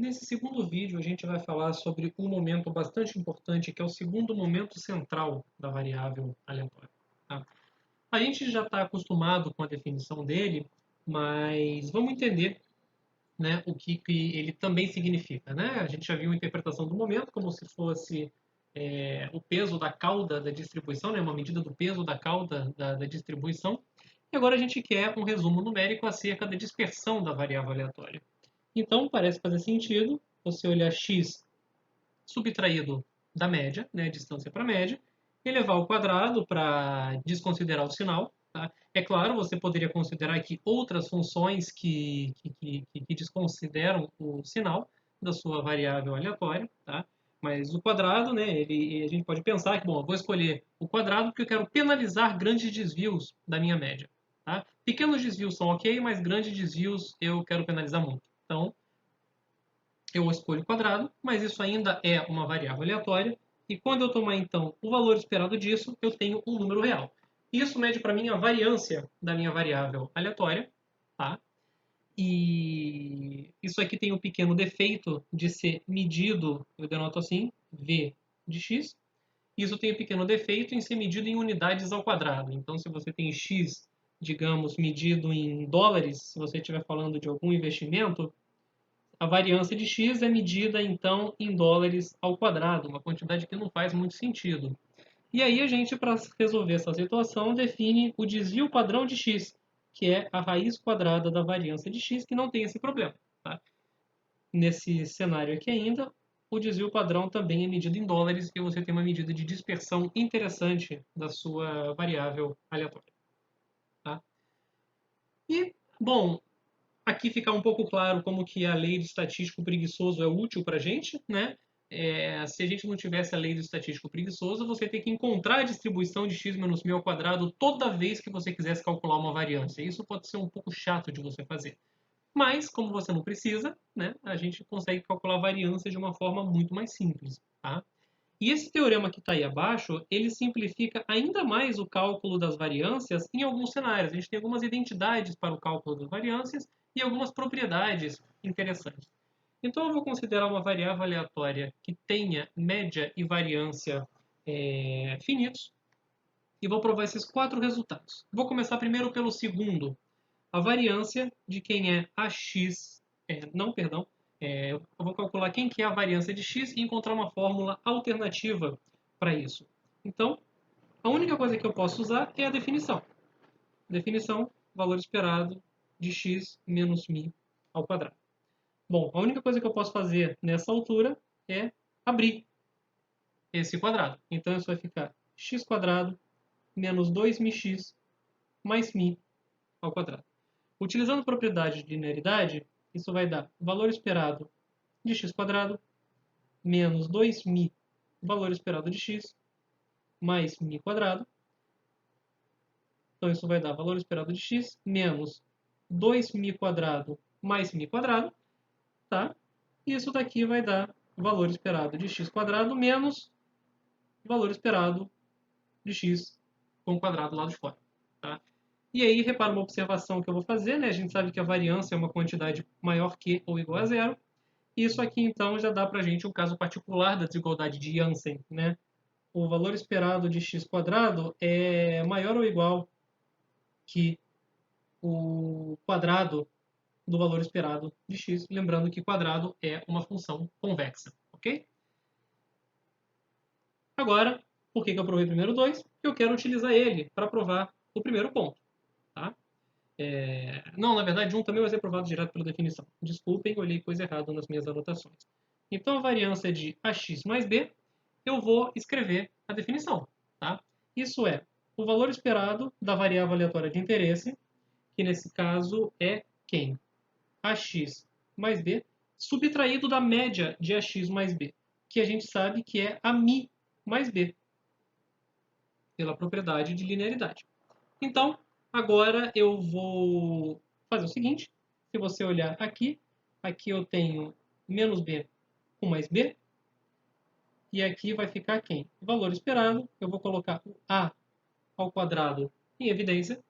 Nesse segundo vídeo, a gente vai falar sobre um momento bastante importante, que é o segundo momento central da variável aleatória. Tá? A gente já está acostumado com a definição dele, mas vamos entender, né, o que ele também significa. Né? A gente já viu a interpretação do momento como se fosse o peso da cauda da distribuição, né, uma medida do peso da cauda da distribuição. E agora a gente quer um resumo numérico acerca da dispersão da variável aleatória. Então, parece fazer sentido você olhar x subtraído da média, né, distância para a média, elevar ao quadrado para desconsiderar o sinal. Tá? É claro, você poderia considerar aqui outras funções que desconsideram o sinal da sua variável aleatória, tá? Mas o quadrado, né, a gente pode pensar que, bom, eu vou escolher o quadrado porque eu quero penalizar grandes desvios da minha média. Tá? Pequenos desvios são ok, mas grandes desvios eu quero penalizar muito. Então, eu escolho o quadrado, mas isso ainda é uma variável aleatória, e quando eu tomar então o valor esperado disso, eu tenho um número real. Isso mede para mim a variância da minha variável aleatória, tá? E isso aqui tem um pequeno defeito de ser medido, eu denoto assim, v de x. Isso tem um pequeno defeito em ser medido em unidades ao quadrado. Então, se você tem x, digamos, medido em dólares, se você estiver falando de algum investimento, a variância de x é medida, então, em dólares ao quadrado, uma quantidade que não faz muito sentido. E aí a gente, para resolver essa situação, define o desvio padrão de x, que é a raiz quadrada da variância de x, que não tem esse problema. Tá? Nesse cenário aqui ainda, o desvio padrão também é medido em dólares e você tem uma medida de dispersão interessante da sua variável aleatória. Tá? E, bom, aqui fica um pouco claro como que a lei do estatístico preguiçoso é útil para a gente, né? Se a gente não tivesse a lei do estatístico preguiçoso, você tem que encontrar a distribuição de x menos μ ao quadrado toda vez que você quisesse calcular uma variância. Isso pode ser um pouco chato de você fazer. Mas, como você não precisa, né, a gente consegue calcular a variância de uma forma muito mais simples. Tá? E esse teorema que está aí abaixo, ele simplifica ainda mais o cálculo das variâncias em alguns cenários. A gente tem algumas identidades para o cálculo das variâncias e algumas propriedades interessantes. Então, eu vou considerar uma variável aleatória que tenha média e variância finitos e vou provar esses quatro resultados. Vou começar primeiro pelo segundo, a variância de quem é AX, não, perdão, eu vou calcular quem que é a variância de x e encontrar uma fórmula alternativa para isso. Então, a única coisa que eu posso usar é a definição. Definição, valor esperado de x menos μ ao quadrado. Bom, a única coisa que eu posso fazer nessa altura é abrir esse quadrado. Então, isso vai ficar x quadrado menos 2μx mais μ ao quadrado. Utilizando a propriedade de linearidade, isso vai dar o valor esperado de x quadrado menos 2μ, valor esperado de x, mais μ quadrado. Então, isso vai dar valor esperado de x menos 2μ quadrado mais μ quadrado. Tá? E isso daqui vai dar valor esperado de x quadrado menos valor esperado de x com o quadrado lá de fora. Tá? E aí, repara uma observação que eu vou fazer, né? A gente sabe que a variância é uma quantidade maior que ou igual a zero. Isso aqui, então, já dá para a gente um caso particular da desigualdade de Jansen, né? O valor esperado de x quadrado é maior ou igual que o quadrado do valor esperado de x, lembrando que quadrado é uma função convexa, ok? Agora, por que eu provei primeiro 2? Porque eu quero utilizar ele para provar o primeiro ponto. Tá? Não, na verdade, um também vai ser provado direto pela definição. Desculpem, eu olhei coisa errada nas minhas anotações. Então, a variância de ax mais b, eu vou escrever a definição. Tá? Isso é o valor esperado da variável aleatória de interesse, que nesse caso é quem? Ax mais b, subtraído da média de ax mais b, que a gente sabe que é a μ mais b, pela propriedade de linearidade. Então, agora eu vou fazer o seguinte. Se você olhar aqui, aqui eu tenho menos b com mais b. E aqui vai ficar quem? O valor esperado. Eu vou colocar o a ao quadrado em evidência.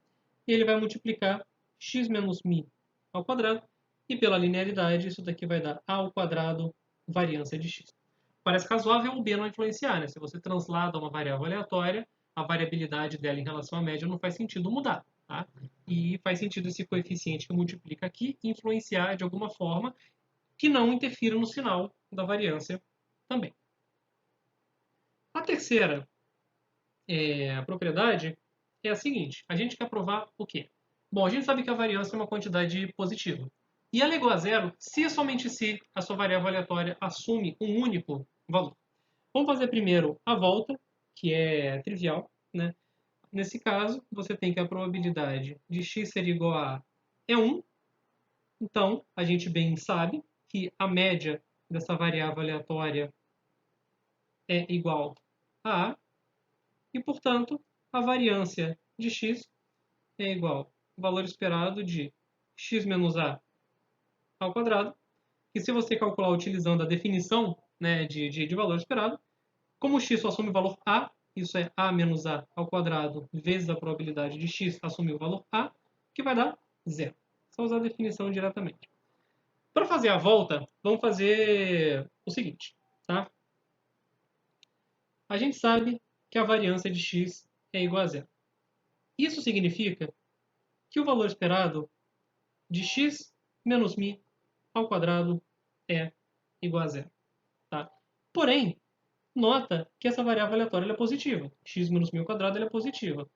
E ele vai multiplicar x menos μ ao quadrado. E pela linearidade, isso daqui vai dar A ao quadrado variância de x. Parece razoável o B não influenciar, né? Se você translada uma variável aleatória, a variabilidade dela em relação à média não faz sentido mudar, tá? E faz sentido esse coeficiente que multiplica aqui influenciar de alguma forma que não interfira no sinal da variância também. A terceira propriedade é a seguinte: a gente quer provar o quê? Bom, a gente sabe que a variância é uma quantidade positiva. E ela é igual a zero se e somente se a sua variável aleatória assume um único valor. Vamos fazer primeiro a volta, que é trivial, né? Nesse caso, você tem que a probabilidade de x ser igual a é 1. Então, a gente bem sabe que a média dessa variável aleatória é igual a A, e, portanto, a variância de x é igual ao valor esperado de x menos a ao quadrado, que se você calcular utilizando a definição, né, de valor esperado, como o x só assume o valor a, isso é a menos a ao quadrado vezes a probabilidade de x assumir o valor a, que vai dar zero. Só usar a definição diretamente. Para fazer a volta, vamos fazer o seguinte, tá? A gente sabe que a variância de x é igual a zero. Isso significa que o valor esperado de x menos μ ao quadrado é igual a zero. Tá? Porém, nota que essa variável aleatória é positiva. X menos μ ao quadrado é positiva.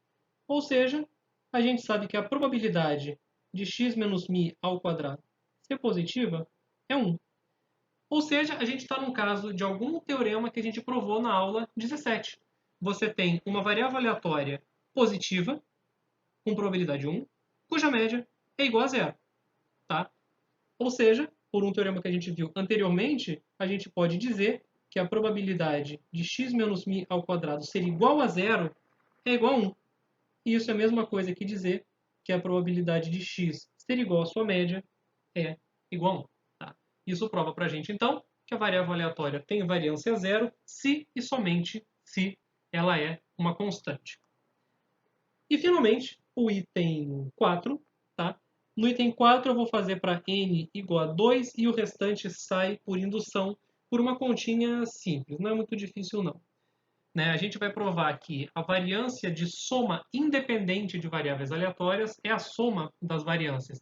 Ou seja, a gente sabe que a probabilidade de x menos μ ao quadrado ser positiva é 1. Ou seja, a gente está num caso de algum teorema que a gente provou na aula 17. Você tem uma variável aleatória positiva, com probabilidade 1, cuja média é igual a zero. Tá? Ou seja, por um teorema que a gente viu anteriormente, a gente pode dizer que a probabilidade de x menos μ ao quadrado ser igual a zero é igual a 1. E isso é a mesma coisa que dizer que a probabilidade de x ser igual à sua média é igual a 1. Tá? Isso prova para a gente, então, que a variável aleatória tem variância zero se e somente se ela é uma constante. E, finalmente, o item 4, tá? No item 4 eu vou fazer para n igual a 2 e o restante sai por indução por uma continha simples, não é muito difícil não. Né? A gente vai provar que a variância de soma independente de variáveis aleatórias é a soma das variâncias.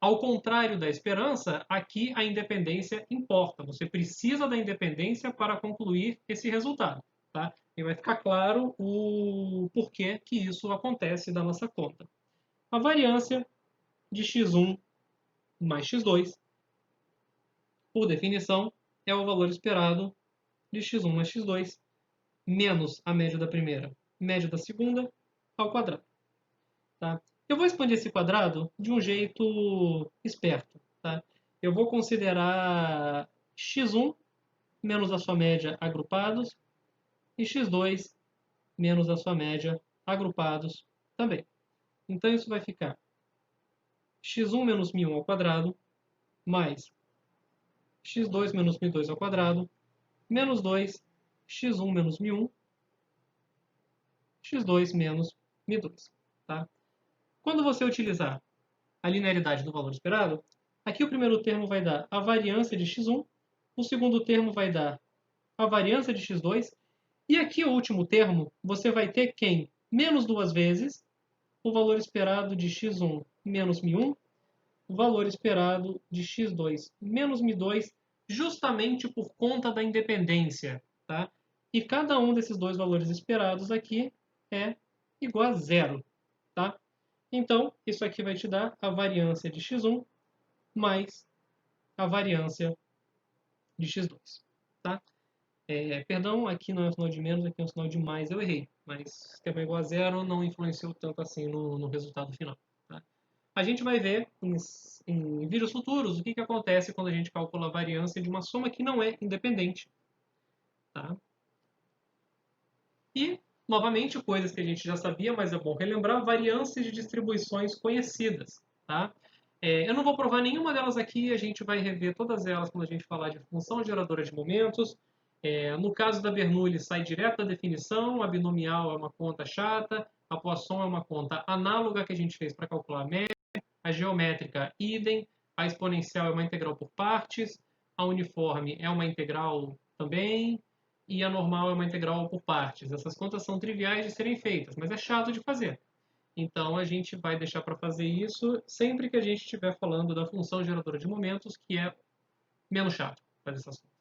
Ao contrário da esperança, aqui a independência importa. Você precisa da independência para concluir esse resultado. Tá? E vai ficar claro o porquê que isso acontece da nossa conta. A variância de x1 mais x2, por definição, é o valor esperado de x1 mais x2 menos a média da primeira, média da segunda, ao quadrado. Tá? Eu vou expandir esse quadrado de um jeito esperto. Tá? Eu vou considerar x1 menos a sua média agrupados e x2 menos a sua média agrupados também. Então isso vai ficar x1 menos μ1 ao quadrado mais x2 menos μ2 ao quadrado menos 2 x1 menos μ1 x2 menos μ2. Tá? Quando você utilizar a linearidade do valor esperado, aqui o primeiro termo vai dar a variância de x1, o segundo termo vai dar a variância de x2, e aqui o último termo você vai ter quem? Menos duas vezes o valor esperado de x1 menos μ1, o valor esperado de x2 menos μ2, justamente por conta da independência. Tá? E cada um desses dois valores esperados aqui é igual a zero. Tá? Então, isso aqui vai te dar a variância de x1 mais a variância de x2. Tá? Perdão, aqui não é um sinal de menos, aqui é um sinal de mais, eu errei. Mas ter igual a zero não influenciou tanto assim no resultado final. Tá? A gente vai ver em vídeos futuros o que acontece quando a gente calcula a variância de uma soma que não é independente. Tá? E, novamente, coisas que a gente já sabia, mas é bom relembrar, variâncias de distribuições conhecidas. Tá? Eu não vou provar nenhuma delas aqui, a gente vai rever todas elas quando a gente falar de função geradora de momentos. No caso da Bernoulli, sai direto da definição, a binomial é uma conta chata, a Poisson é uma conta análoga que a gente fez para calcular a média, a geométrica, idem, a exponencial é uma integral por partes, a uniforme é uma integral também, e a normal é uma integral por partes. Essas contas são triviais de serem feitas, mas é chato de fazer. Então a gente vai deixar para fazer isso sempre que a gente estiver falando da função geradora de momentos, que é menos chato fazer essas contas.